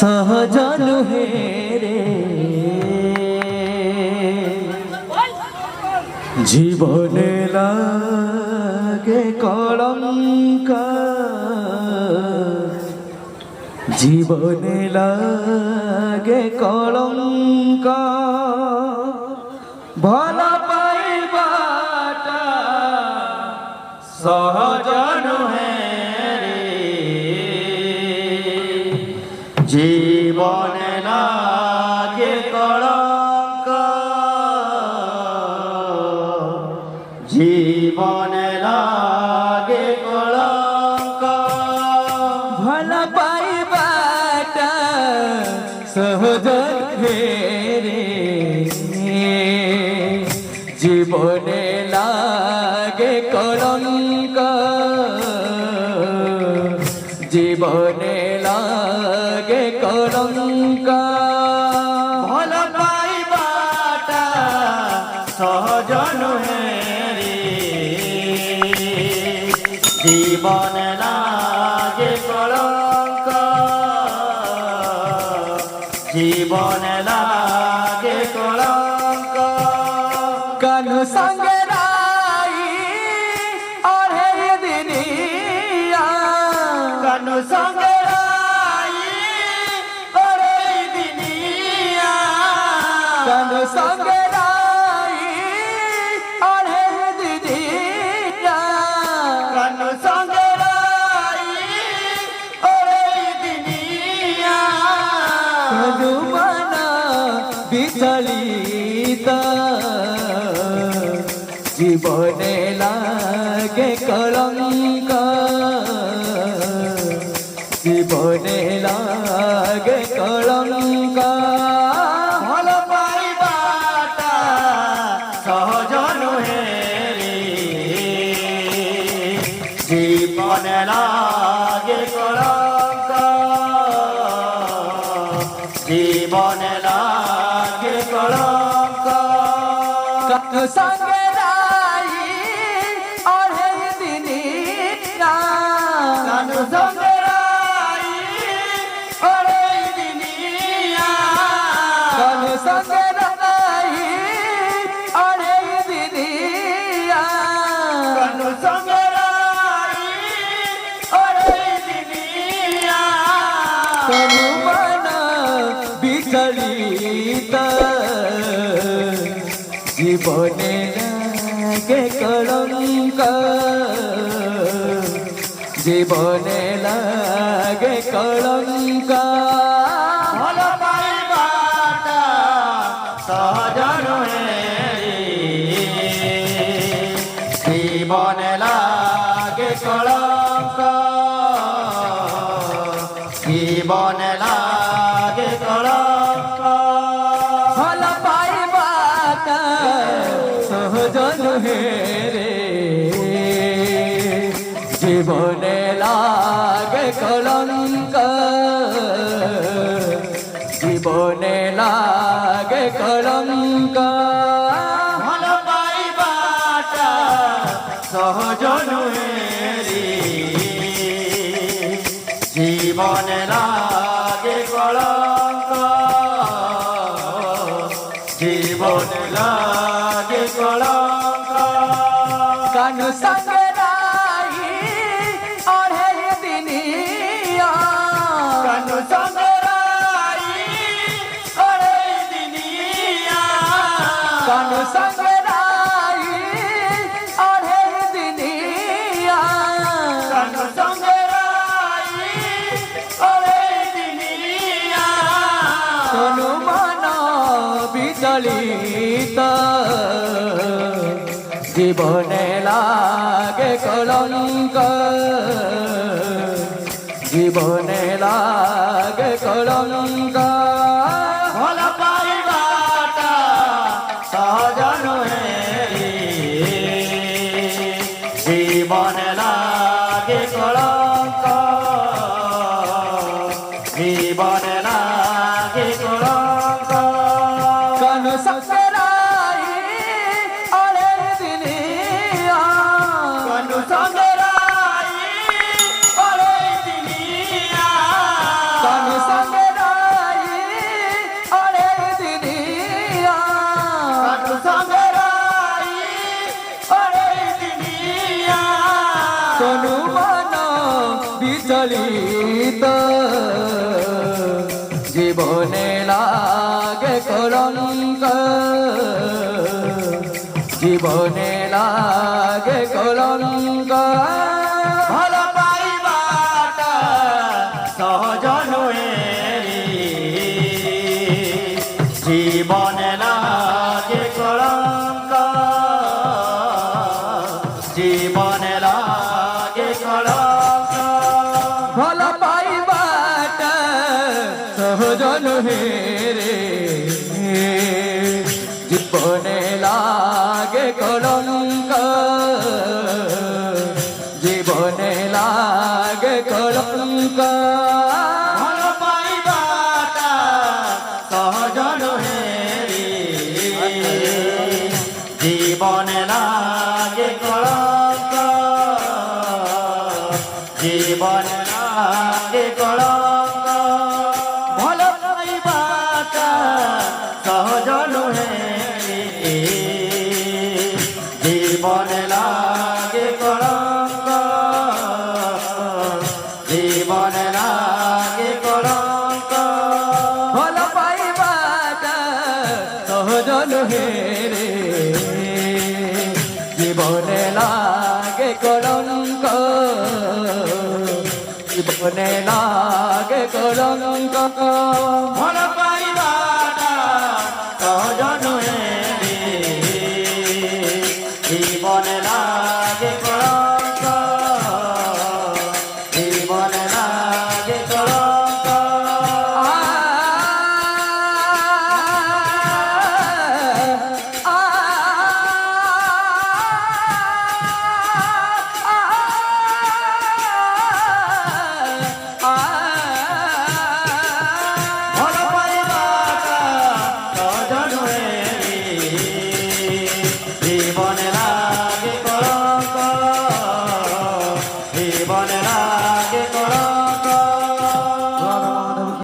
সহজন হে রে জীবনে লাগে কলঙ্ক জীবনে লাগে কলঙ্ক ভাল পাইবাটা সহজন হে রে জীবনে লাগে কলঙ্ক জীবনে লাগে কলঙ্ক ভাল পাইবাটা সহজন হে রে জীবনে লাগে কলঙ্ক জীবনে লাগে কলঙ্ক ভাল পাইবাটা সহজন হে রে জীবনে লাগে কলঙ্ক জীবনে লাগে কলঙ্ক কানু সঙ্গে রাই আর হে দিনিয়া কানু সঙ্গে রাই আর হে দিনিয়া কানু সঙ্গে রাই আর হে দিনিয়া কানু সঙ্গে রাই আর হে দিনিয়া কানু মনা বিচলিতা জীবনে লাগে কলঙ্ক জীবনে লাগে কলঙ্ক ভাল পাইবাটা সহজন হে রে জীবনে লাগে কলঙ্ক জীবনে লাগে কলঙ্ক কানু সঙ্গে রাই আর হে দিনিয়া কানু সঙ্গে রাই আর হে দিনিয়া কানু সঙ্গে রাই আর হে দিনিয়া কানু সঙ্গে রাই আর হে দিনিয়া কানু মনা বিচলিতা জীবনে লাগে কলঙ্ক জীবনে লাগে কলঙ্ক ভাল পাইবাটা সহজন হে রে জীবনে লাগে কলঙ্ক জীবনে লাগে কলঙ্ক ভাল পাইবাটা সহজন হে রে জীবনে লাগে কলঙ্ক জীবনে লাগে কলঙ্ক ভাল পাইবাটা সহজন হে রে জীবনে লাগে কলঙ্ক জীবনে লাগে কলঙ্ক কানু সঙ্গে রাই আর হে দিনিয়া কানু সঙ্গে রাই আর হে দিনিয়া কানু সঙ্গে রাই আর হে দিনিয়া কানু সঙ্গে রাই আর হে দিনিয়া কানু মনা বিচলিতা জীবনে লাগে কলঙ্ক জীবনে লাগে কলঙ্ক ভাল পাইবাটা সহজন হে রে জীবনে লাগে কলঙ্ক জীবনে লাগে কলঙ্ক কানু সঙ্গে রাই আর হে দিনিয়া কানু সঙ্গে রাই আর হে দিনিয়া কানু সঙ্গে রাই বিচলিত জীবনে লাগে কলঙ্ক জীবনে লাগে কলঙ্ক ভালো পাইবাটা সহজ নহে জীবনে লাগে কলঙ্ক জীবনে লাগে কলঙ্ক ভালো পাইবাটা সহজ নহে রে জীবনে লাগে কলঙ্ক জীবনে লাগে কলঙ্ক ভালো পাইবাটা সহজ নহে জীবনে লাগে কলঙ্ক জীবনে লাগে কলঙ্ক ভালো পাইবাটা সহজ নহে জীবনে লাগে কলঙ্ক জীবনে লাগে কলঙ্ক ভালো পাইবাটা সহজ নহে রে জীবনে লাগে কলঙ্ক জীবনে লাগে কলঙ্ক ভালো